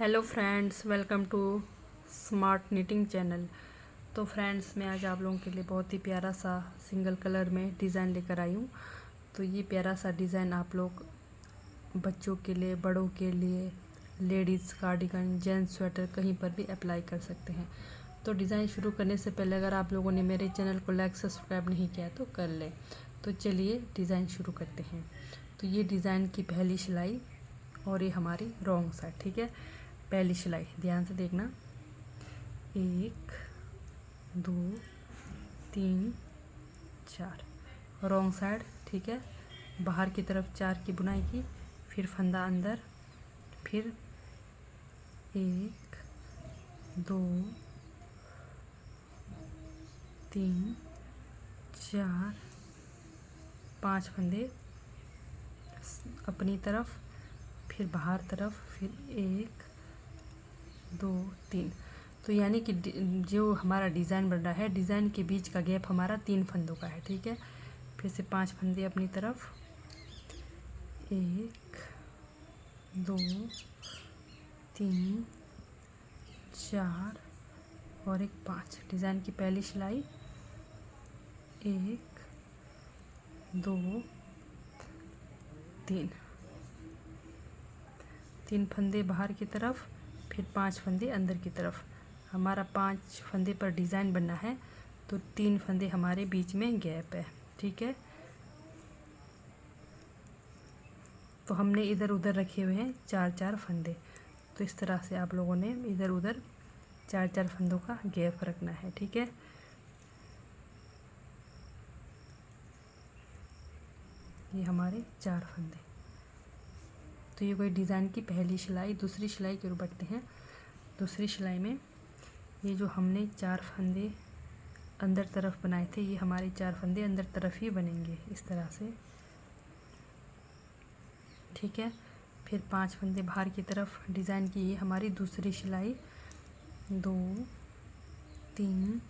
Hello friends, welcome to smart knitting channel. तो friends, मैं आज आप लोगों के लिए बहुत ही प्यारा सा सिंगल कलर में डिज़ाइन लेकर आई हूँ। तो ये प्यारा सा डिज़ाइन आप लोग बच्चों के लिए, बड़ों के लिए, लेडीज़ कार्डिगन, जेंट्स स्वेटर कहीं पर भी अप्लाई कर सकते हैं। तो डिज़ाइन शुरू करने से पहले अगर आप लोगों ने मेरे चैनल को लाइक सब्सक्राइब नहीं किया तो कर लें। तो चलिए डिज़ाइन शुरू करते हैं। तो ये डिज़ाइन की पहली सिलाई और ये हमारी रॉन्ग साइड, ठीक है। पहली सिलाई ध्यान से देखना, 1 2 3 4 रॉन्ग साइड, ठीक है। बाहर की तरफ 4 की बुनाई की, फिर फंदा अंदर, फिर 1 2 3 4 5 फंदे अपनी तरफ, फिर बाहर तरफ, फिर 1 2 3। तो यानी कि जो हमारा डिज़ाइन बन रहा है, डिज़ाइन के बीच का गैप हमारा 3 फंदों का है, ठीक है। फिर से 5 फंदे अपनी तरफ, 1 2 3 4 और एक 5। डिज़ाइन की पहली सिलाई, 1 2 3 3 फंदे बाहर की तरफ, फिर 5 फंदे अंदर की तरफ। हमारा 5 फंदे पर डिज़ाइन बनना है, तो 3 फंदे हमारे बीच में गैप है, ठीक है। तो हमने इधर उधर रखे हुए हैं 4-4 फंदे। तो इस तरह से आप लोगों ने इधर उधर 4-4 फंदों का गैप रखना है, ठीक है। ये हमारे 4 फंदे। तो ये कोई डिज़ाइन की पहली सिलाई। दूसरी सिलाई की ओर बढ़ते हैं। दूसरी सिलाई में ये जो हमने 4 फंदे अंदर तरफ बनाए थे, ये हमारे 4 फंदे अंदर तरफ ही बनेंगे इस तरह से, ठीक है। फिर 5 फंदे बाहर की तरफ डिज़ाइन की, ये हमारी दूसरी सिलाई। 2 3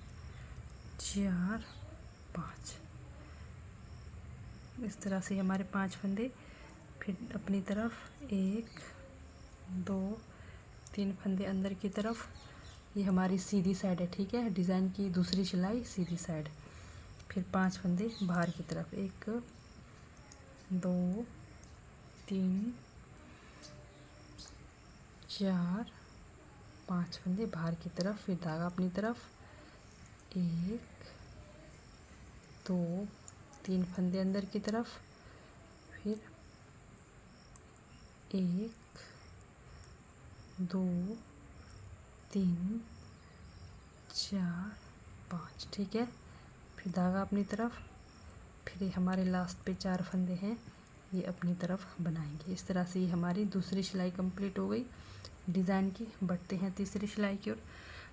4 5 इस तरह से हमारे 5 फंदे। फिर अपनी तरफ 1 2 3 फंदे अंदर की तरफ। ये हमारी सीधी साइड है, ठीक है। डिज़ाइन की दूसरी सिलाई सीधी साइड। फिर 5 फंदे बाहर की तरफ, 1 2 3 4 5 फंदे बाहर की तरफ, फिर धागा अपनी तरफ, 1 2 3 फंदे अंदर की तरफ, फिर 1 2 3 4 5, ठीक है। फिर धागा अपनी तरफ, फिर ये हमारे लास्ट पे 4 फंदे हैं, ये अपनी तरफ बनाएंगे। इस तरह से ये हमारी दूसरी सिलाई कंप्लीट हो गई डिज़ाइन की। बढ़ते हैं तीसरी सिलाई की ओर।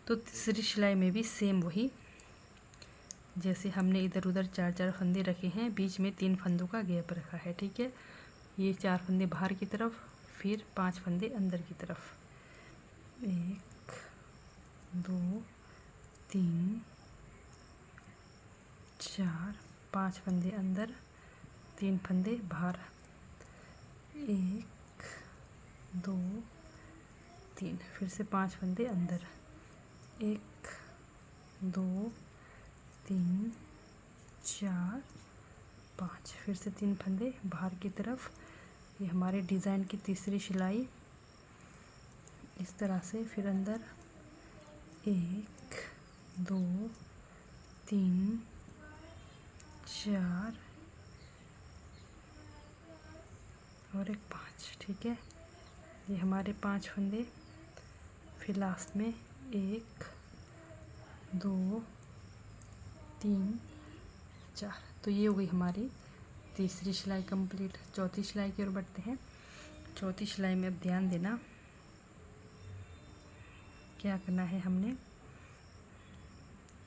तो तीसरी सिलाई में भी सेम वही, जैसे हमने इधर उधर 4-4 फंदे रखे हैं, बीच में 3 फंदों का गैप रखा है, ठीक है। ये 4 फंदे बाहर की तरफ, फिर 5 फंदे अंदर की तरफ, 1 2 3 4 5 फंदे अंदर, 3 फंदे बाहर, 1 2 3, फिर से 5 फंदे अंदर, 1 2 3 4 5, फिर से 3 फंदे बाहर की तरफ। ये हमारे डिज़ाइन की तीसरी सिलाई इस तरह से। फिर अंदर 1 2 3 4 और एक 5, ठीक है। ये हमारे 5 फंदे। फिर लास्ट में 1 2 3 4। तो ये हो गई हमारी तीसरी सिलाई कंप्लीट। चौथी सिलाई की ओर बढ़ते हैं। चौथी सिलाई में अब ध्यान देना, क्या करना है हमने,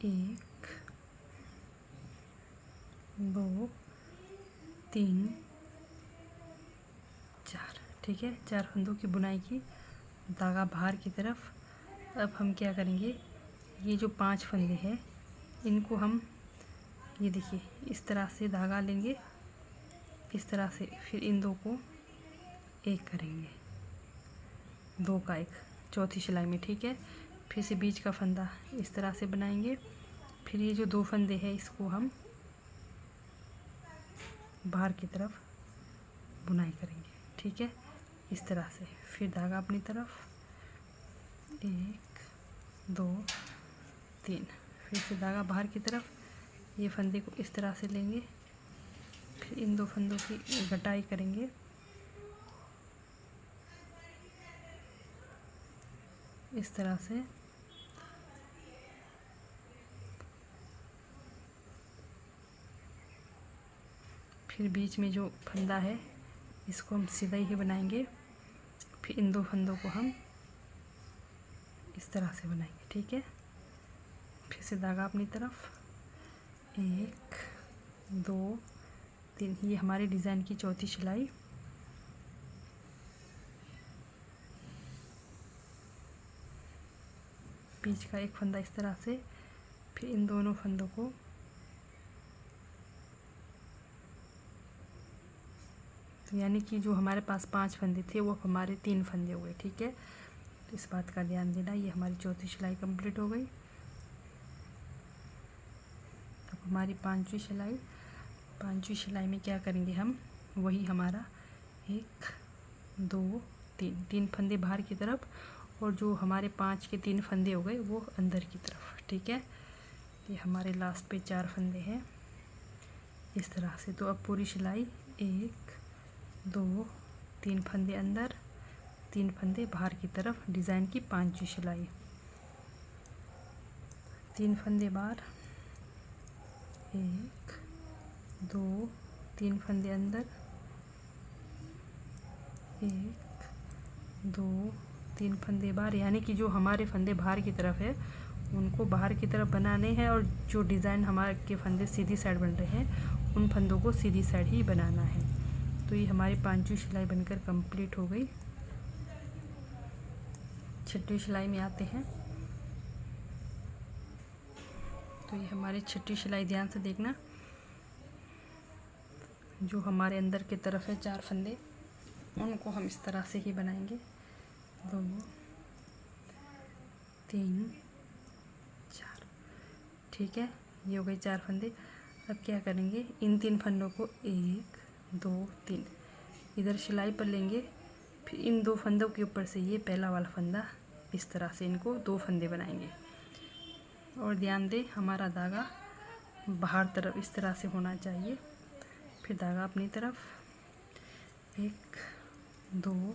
1 2 3 4, ठीक है। 4 फंदों की बुनाई की, धागा बाहर की तरफ। अब हम क्या करेंगे, ये जो 5 फंदे हैं इनको हम, ये देखिए, इस तरह से धागा लेंगे, इस तरह से, फिर इन दो को एक करेंगे, 2 का 1, चौथी सिलाई में, ठीक है। फिर से बीच का फंदा इस तरह से बनाएंगे। फिर ये जो 2 फंदे हैं इसको हम बाहर की तरफ बुनाई करेंगे, ठीक है, इस तरह से। फिर धागा अपनी तरफ 1 2 3, फिर से धागा बाहर की तरफ, ये फंदे को इस तरह से लेंगे। फिर इन 2 फंदों की घटाई करेंगे, इस तरह से। फिर बीच में जो फंदा है इसको हम सीधा ही बनाएंगे। फिर इन 2 फंदों को हम इस तरह से बनाएंगे, ठीक है। फिर से धागा अपनी तरफ 1 2 3, ये हमारे डिज़ाइन की चौथी सिलाई। बीच का एक फंदा इस तरह से, फिर इन दोनों फंदों को तो यानी कि जो हमारे पास 5 फंदे थे वो हमारे 3 फंदे हुए, ठीक है। तो इस बात का ध्यान देना। ये हमारी चौथी सिलाई कंप्लीट हो गई। अब हमारी 5वीं सिलाई, 5वीं सिलाई में क्या करेंगे हम, वही हमारा 1 2 3, 3 फंदे बाहर की तरफ, और जो हमारे 5 के 3 फंदे हो गए वो अंदर की तरफ, ठीक है। ये हमारे लास्ट पे 4 फंदे हैं इस तरह से। तो अब पूरी सिलाई 1 2 3 फंदे अंदर, 3 फंदे बाहर की तरफ, डिज़ाइन की 5वीं सिलाई। 3 फंदे बाहर, 1 2 3 फंदे अंदर, 1 2 3 फंदे बाहर, यानी कि जो हमारे फंदे बाहर की तरफ है उनको बाहर की तरफ बनाने हैं, और जो डिज़ाइन हमारे के फंदे सीधी साइड बन रहे हैं उन फंदों को सीधी साइड ही बनाना है। तो ये हमारी 5वीं सिलाई बनकर कंप्लीट हो गई। 6वीं सिलाई में आते हैं। तो ये हमारी 6वीं सिलाई, ध्यान से देखना। जो हमारे अंदर की तरफ है 4 फंदे, उनको हम इस तरह से ही बनाएंगे। 2 3 4, ठीक है। ये हो गए 4 फंदे। अब क्या करेंगे, इन 3 फंदों को 1 2 3 इधर सिलाई पर लेंगे। फिर इन 2 फंदों के ऊपर से ये पहला वाला फंदा इस तरह से, इनको 2 फंदे बनाएंगे। और ध्यान दें, हमारा धागा बाहर तरफ इस तरह से होना चाहिए। फिर धागा अपनी तरफ 1 2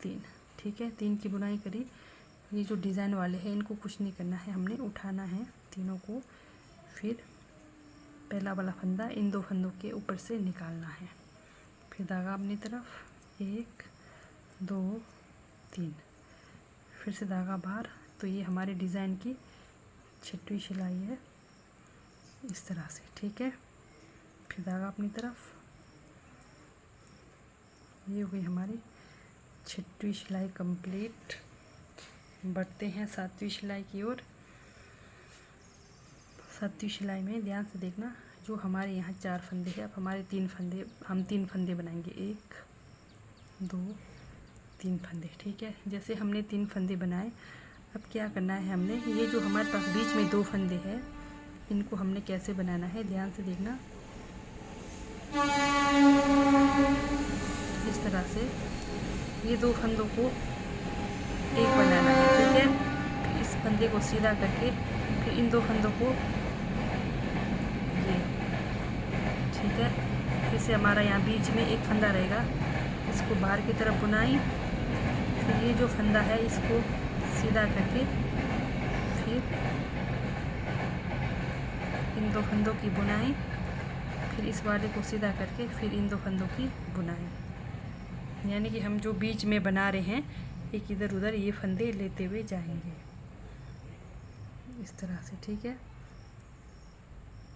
3, ठीक है। 3 की बुनाई करी। ये जो डिज़ाइन वाले हैं इनको कुछ नहीं करना है, हमने उठाना है तीनों को। फिर पहला वाला फंदा इन 2 फंदों के ऊपर से निकालना है। फिर धागा अपनी तरफ 1 2 3, फिर से धागा बाहर। तो ये हमारे डिज़ाइन की 6वीं सिलाई है इस तरह से, ठीक है। फिर धागा अपनी तरफ, ये हो गई हमारी 6वीं सिलाई कंप्लीट। बढ़ते हैं 7वीं सिलाई की ओर। 7वीं सिलाई में ध्यान से देखना, जो हमारे यहाँ 4 फंदे हैं, अब हमारे 3 फंदे, हम 3 फंदे बनाएंगे। 1 2 3 फंदे, ठीक है। जैसे हमने 3 फंदे बनाए, अब क्या करना है हमने, ये जो हमारे पास बीच में 2 फंदे हैं इनको हमने कैसे बनाना है, ध्यान से देखना। इस तरह से ये 2 फंदों को एक बनाना है, ठीक है। फिर इस फंदे को सीधा करके फिर इन 2 फंदों को ये, ठीक है। फिर से हमारा यहाँ बीच में एक फंदा रहेगा, इसको बाहर की तरफ बुनाई। फिर ये जो फंदा है इसको सीधा करके फिर इन 2 फंदों की बुनाई, फिर इस वाले को सीधा करके फिर इन 2 फंदों की बुनाई। यानी कि हम जो बीच में बना रहे हैं एक इधर उधर ये फंदे लेते हुए जाएंगे इस तरह से, ठीक है।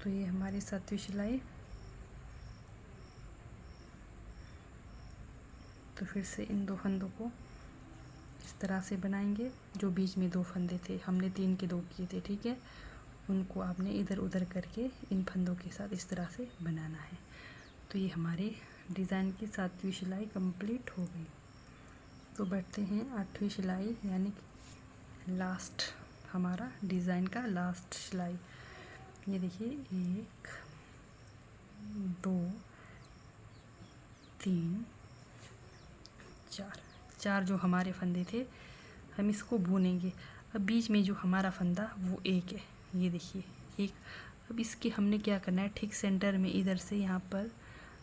तो ये हमारी 7वीं सिलाई। तो फिर से इन 2 फंदों को इस तरह से बनाएंगे। जो बीच में 2 फंदे थे, हमने 3 के 2 किए थे, ठीक है। उनको आपने इधर उधर करके इन फंदों के साथ इस तरह से बनाना है। तो ये हमारे डिज़ाइन की 7वीं सिलाई कंप्लीट हो गई। तो बैठते हैं 8वीं सिलाई, यानी लास्ट हमारा डिज़ाइन का लास्ट सिलाई। ये देखिए 1 2 3 4 4 जो हमारे फंदे थे हम इसको बुनेंगे। अब बीच में जो हमारा फंदा वो एक है, ये देखिए एक। अब इसके हमने क्या करना है, ठीक सेंटर में इधर से यहाँ पर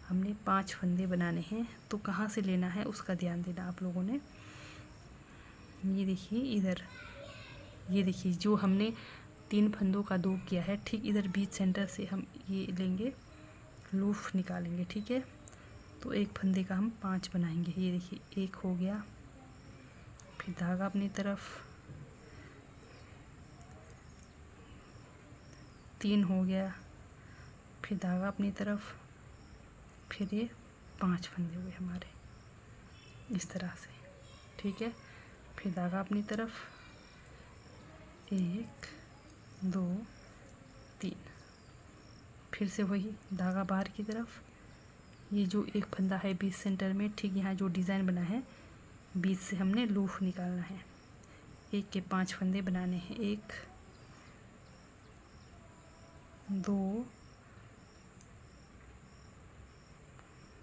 हमने 5 फंदे बनाने हैं। तो कहाँ से लेना है उसका ध्यान देना आप लोगों ने। ये देखिए इधर, ये देखिए जो हमने 3 फंदों का 2 किया है, ठीक इधर बीच सेंटर से हम ये लेंगे, लूफ निकालेंगे, ठीक है। तो एक फंदे का हम 5 बनाएंगे। ये देखिए 1 हो गया, फिर धागा अपनी तरफ, 3 हो गया, फिर धागा अपनी तरफ, फिर ये 5 फंदे हुए हमारे इस तरह से, ठीक है। फिर धागा अपनी तरफ, 1 2 3, फिर से वही धागा बाहर की तरफ। ये जो एक फंदा है बीच सेंटर में, ठीक यहाँ जो डिज़ाइन बना है बीच से हमने लूफ निकालना है। 1 के 5 फंदे बनाने हैं, 1 2,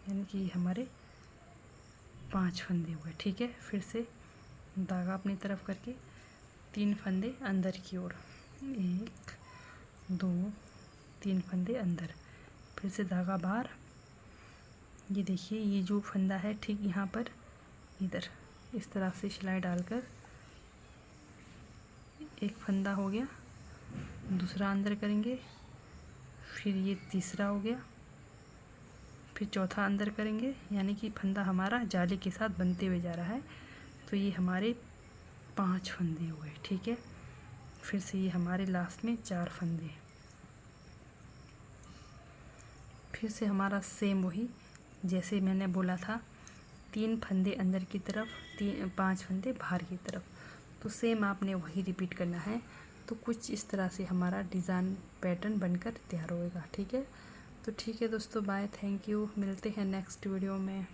यानी कि हमारे 5 फंदे हुए, ठीक है। फिर से धागा अपनी तरफ करके 3 फंदे अंदर की ओर, 1 2 3 फंदे अंदर, फिर से धागा बाहर। ये देखिए ये जो फंदा है ठीक यहाँ पर इधर इस तरह से सिलाई डालकर एक फंदा हो गया, दूसरा अंदर करेंगे, फिर ये तीसरा हो गया, फिर चौथा अंदर करेंगे, यानी कि फंदा हमारा जाली के साथ बनते हुए जा रहा है। तो ये हमारे 5 फंदे हुए, ठीक है। फिर से ये हमारे लास्ट में 4 फंदे, फिर से हमारा सेम वही जैसे मैंने बोला था, 3 फंदे अंदर की तरफ, 5 फंदे बाहर की तरफ। तो सेम आपने वही रिपीट करना है। तो कुछ इस तरह से हमारा डिज़ाइन पैटर्न बनकर तैयार होएगा, ठीक है। तो ठीक है दोस्तों, बाय, थैंक यू, मिलते हैं नेक्स्ट वीडियो में।